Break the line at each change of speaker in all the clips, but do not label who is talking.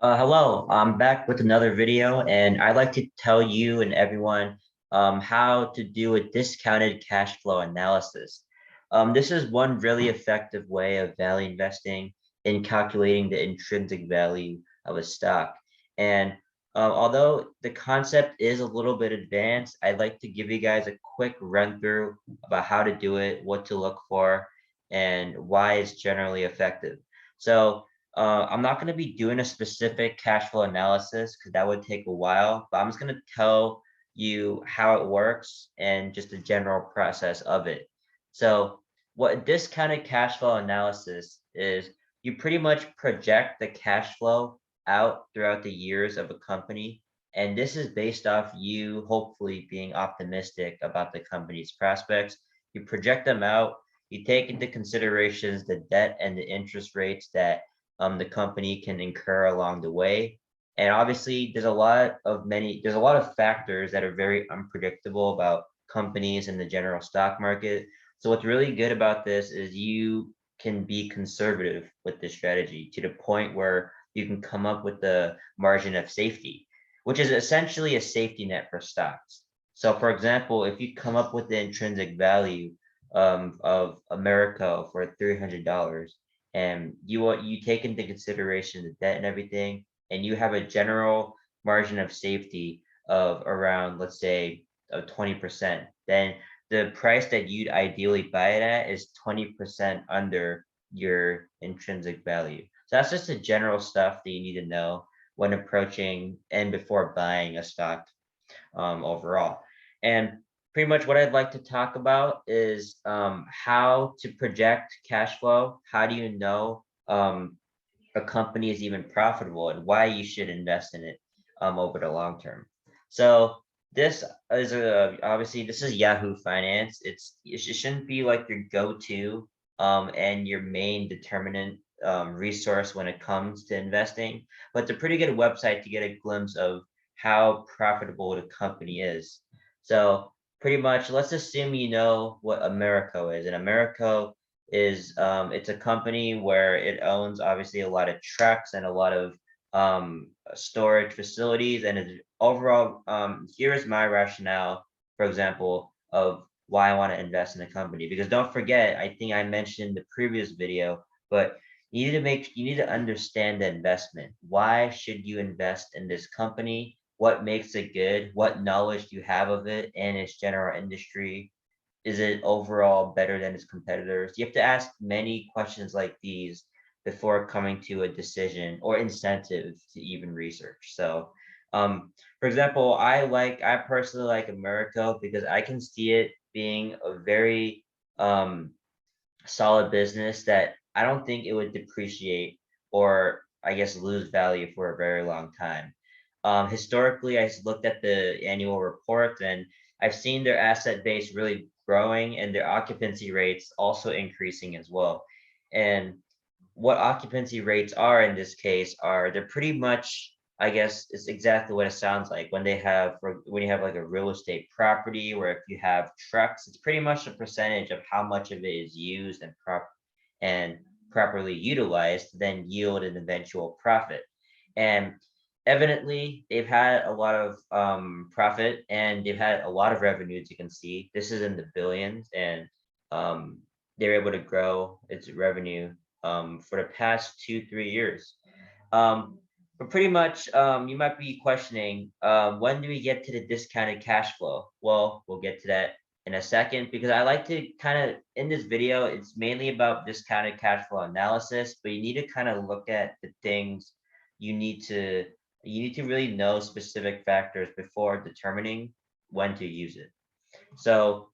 Hello, I'm back with another video, and I'd like to tell you and everyone how to do a discounted cash flow analysis. This is one really effective way of value investing in calculating the intrinsic value of a stock. And although the concept is a little bit advanced, I'd like to give you guys a quick run through about how to do it, what to look for, and why it's generally effective. So, I'm not going to be doing a specific cash flow analysis because that would take a while, but I'm just going to tell you how it works and just the general process of it. So, what a discounted cash flow analysis is, you pretty much project the cash flow out throughout the years of a company. And this is based off you hopefully being optimistic about the company's prospects. You project them out, you take into considerations the debt and the interest rates that the company can incur along the way. And obviously, there's a lot of factors that are very unpredictable about companies in the general stock market. So what's really good about this is you can be conservative with this strategy to the point where you can come up with the margin of safety, which is essentially a safety net for stocks. So for example, if you come up with the intrinsic value of America for $300, and you take into consideration the debt and everything, and you have a general margin of safety of around, let's say, of 20%, then the price that you'd ideally buy it at is 20% under your intrinsic value. So that's just the general stuff that you need to know when approaching and before buying a stock overall. And pretty much what I'd like to talk about is how to project cash flow. How do you know a company is even profitable and why you should invest in it over the long term? So this is obviously this is Yahoo Finance. It shouldn't be like your go-to and your main determinant resource when it comes to investing, but it's a pretty good website to get a glimpse of how profitable the company is. So pretty much, let's assume you know what Americo is, and Americo is it's a company where it owns obviously a lot of trucks and a lot of storage facilities, and overall, here is my rationale, for example, of why I want to invest in a company. Because don't forget, I think I mentioned in the previous video, but you need to understand the investment. Why should you invest in this company? What makes it good? What knowledge do you have of it and its general industry? Is it overall better than its competitors? You have to ask many questions like these before coming to a decision or incentive to even research. So, for example, I personally like Americo because I can see it being a very um, solid business that I don't think it would depreciate or I guess lose value for a very long time. Historically, looked at the annual report and I've seen their asset base really growing and their occupancy rates also increasing as well. And what occupancy rates are in this case are they're pretty much, I guess it's exactly what it sounds like when when you have like a real estate property, or if you have trucks, it's pretty much a percentage of how much of it is used and properly utilized, then yield an eventual profit. And evidently, they've had a lot of profit and they've had a lot of revenue, as you can see. This is in the billions, and um, they're able to grow its revenue for the past 2, 3 years. Um, but pretty much, you might be questioning, when do we get to the discounted cash flow? Well, we'll get to that in a second because I like to kind of, in this video, it's mainly about discounted cash flow analysis, but you need to kind of look at the things you need to, you need to really know specific factors before determining when to use it. So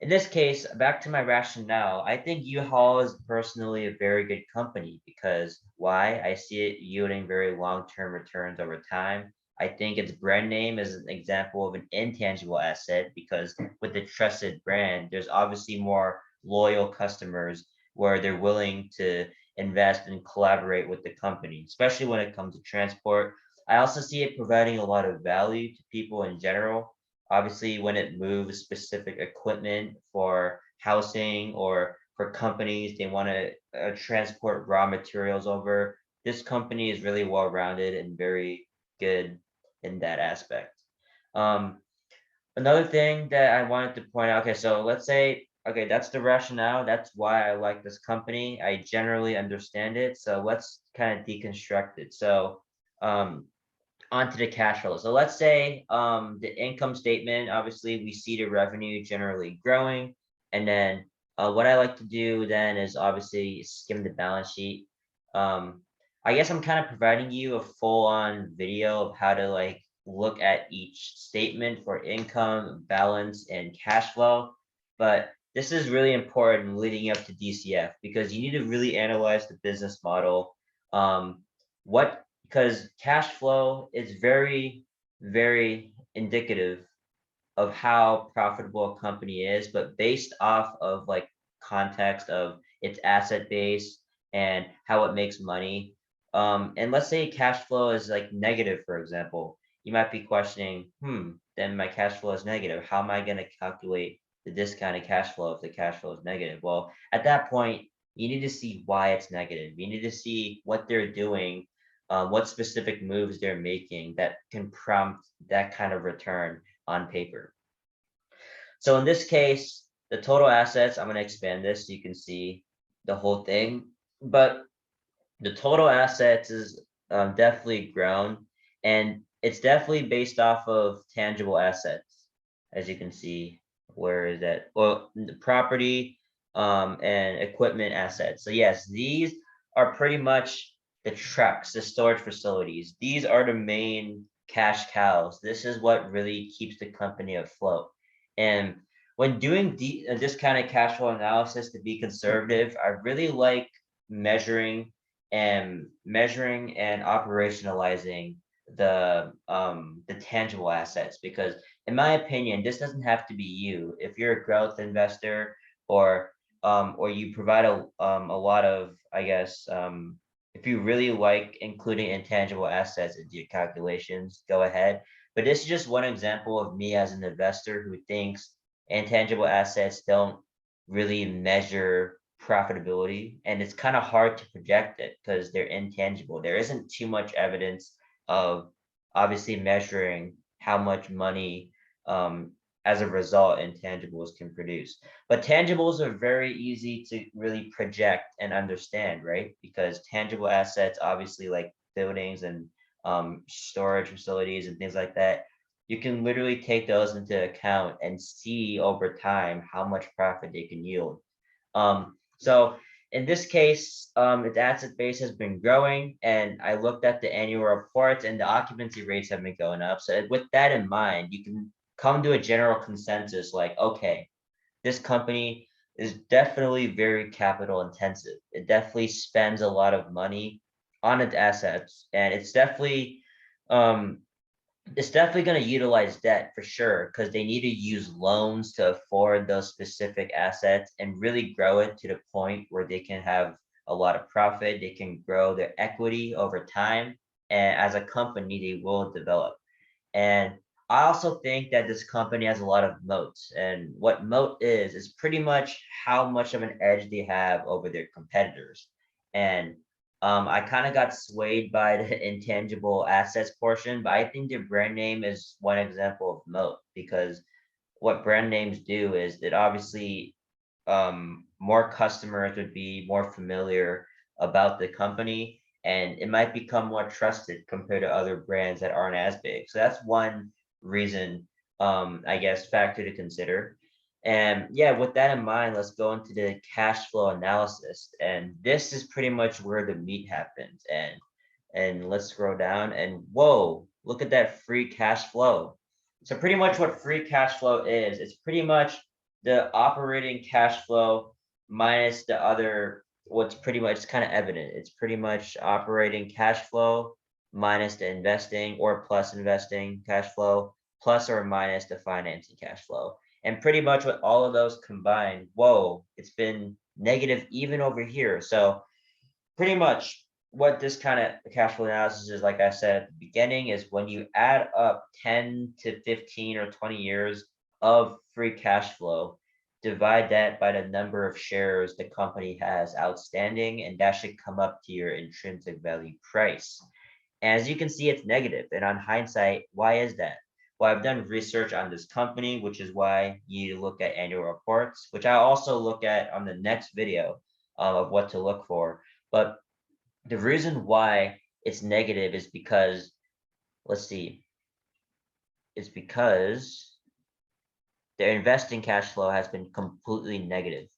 in this case, back to my rationale, I think U-Haul is personally a very good company because why? I see it yielding very long-term returns over time. I think its brand name is an example of an intangible asset because with the trusted brand, there's obviously more loyal customers where they're willing to invest and collaborate with the company, especially when it comes to transport. I also see it providing a lot of value to people in general. Obviously, when it moves specific equipment for housing or for companies, they want to transport raw materials over. this company is really well-rounded and very good in that aspect. Um, Another thing that I wanted to point out, okay, so let's say, okay, that's the rationale. That's why I like this company. I generally understand it. So let's kind of deconstruct it. So um, onto the cash flow. So let's say the income statement, obviously we see the revenue generally growing. And then what I like to do then is obviously skim the balance sheet. Um, I guess I'm kind of providing you a full-on video of how to like look at each statement for income, balance, and cash flow. But this is really important leading up to DCF because you need to really analyze the business model. What because cash flow is very, very indicative of how profitable a company is, but based off of like context of its asset base and how it makes money. And let's say cash flow is like negative, for example, you might be questioning, then my cash flow is negative. How am I going to calculate the discounted cash flow if the cash flow is negative? Well, at that point, you need to see why it's negative. You need to see what they're doing, what specific moves they're making that can prompt that kind of return on paper. So in this case, the total assets, I'm going to expand this so you can see the whole thing. But the total assets is definitely grown, and it's definitely based off of tangible assets, as you can see. Where is that? Well, the property and equipment assets. So yes, these are pretty much the trucks, the storage facilities. These are the main cash cows. This is what really keeps the company afloat. And when doing this kind of cash flow analysis to be conservative, I really like measuring and operationalizing the tangible assets because in my opinion this doesn't have to be you if you're a growth investor or you provide a lot of I guess if you really like including intangible assets into your calculations, go ahead. But this is just one example of me as an investor who thinks intangible assets don't really measure profitability, and it's kind of hard to project it because they're intangible. There isn't too much evidence of obviously measuring how much money as a result intangibles can produce. But tangibles are very easy to really project and understand, right? Because tangible assets, obviously like buildings and storage facilities and things like that, you can literally take those into account and see over time how much profit they can yield. So in this case, its asset base has been growing, and I looked at the annual reports, and the occupancy rates have been going up. So with that in mind, you can come to a general consensus like, okay, this company is definitely very capital intensive. It definitely spends a lot of money on its assets, and um, it's definitely going to utilize debt for sure because they need to use loans to afford those specific assets and really grow it to the point where they can have a lot of profit. They can grow their equity over time. And as a company, they will develop. And I also think that this company has a lot of moats. And what moat is pretty much how much of an edge they have over their competitors. And I kind of got swayed by the intangible assets portion, but I think their brand name is one example of moat because what brand names do is that obviously more customers would be more familiar about the company and it might become more trusted compared to other brands that aren't as big. So that's one reason, I guess, factor to consider. And yeah, with that in mind, let's go into the cash flow analysis. And this is pretty much where the meat happens. And let's scroll down and whoa, look at that free cash flow. So pretty much what free cash flow is, it's pretty much the operating cash flow minus the other, what's pretty much kind of evident. It's pretty much operating cash flow minus the investing or plus investing cash flow plus or minus the financing cash flow. And pretty much with all of those combined, whoa, it's been negative even over here. So pretty much what this kind of cash flow analysis is, like I said at the beginning, is when you add up 10 to 15 or 20 years of free cash flow, divide that by the number of shares the company has outstanding, and that should come up to your intrinsic value price. And as you can see, it's negative. And on hindsight, why is that? Well, I've done research on this company, which is why you need to look at annual reports, which I'll also look at on the next video of what to look for. But the reason why it's negative is because, let's see, it's because their investing cash flow has been completely negative.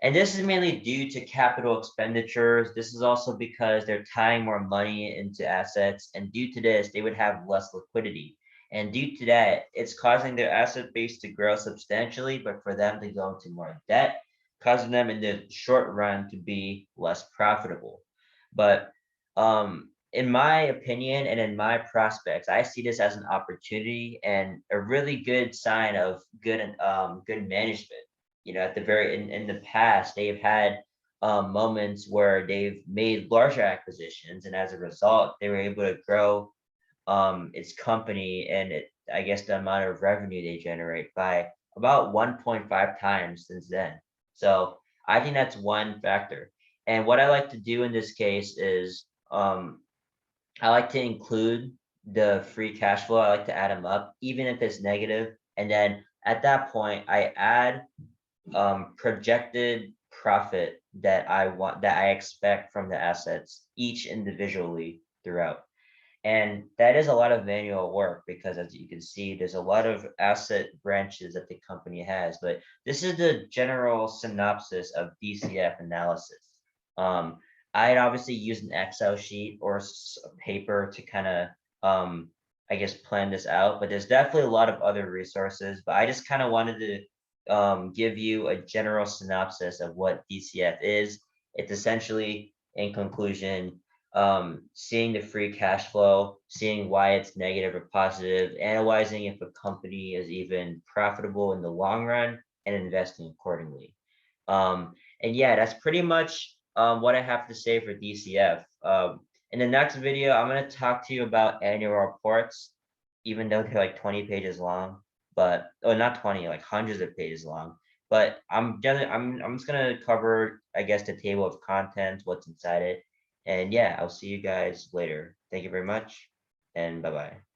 And this is mainly due to capital expenditures. This is also because they're tying more money into assets. And due to this, they would have less liquidity. And due to that, it's causing their asset base to grow substantially, but for them to go into more debt, causing them in the short run to be less profitable. But in my opinion and in my prospects, I see this as an opportunity and a really good sign of good management. At the very in the past, they've had moments where they've made larger acquisitions, and as a result, they were able to grow its company and I guess the amount of revenue they generate by about 1.5 times since then. So I think that's one factor. And what I like to do in this case is I like to include the free cash flow. I like to add them up, even if it's negative. And then at that point, I add projected profit that I expect from the assets each individually throughout. And that is a lot of manual work because as you can see, there's a lot of asset branches that the company has, but this is the general synopsis of DCF analysis. Um, I'd obviously use an Excel sheet or paper to kind of, I guess, plan this out, but there's definitely a lot of other resources, but I just kind of wanted to give you a general synopsis of what DCF is. It's essentially, in conclusion, seeing the free cash flow, seeing why it's negative or positive, analyzing if a company is even profitable in the long run, and investing accordingly. And yeah, that's pretty much what I have to say for DCF. In the next video, I'm going to talk to you about annual reports, even though they're like 20 pages long, but not 20, like hundreds of pages long. But I'm just gonna cover, I guess, the table of contents, what's inside it. And yeah, I'll see you guys later. Thank you very much, and bye bye.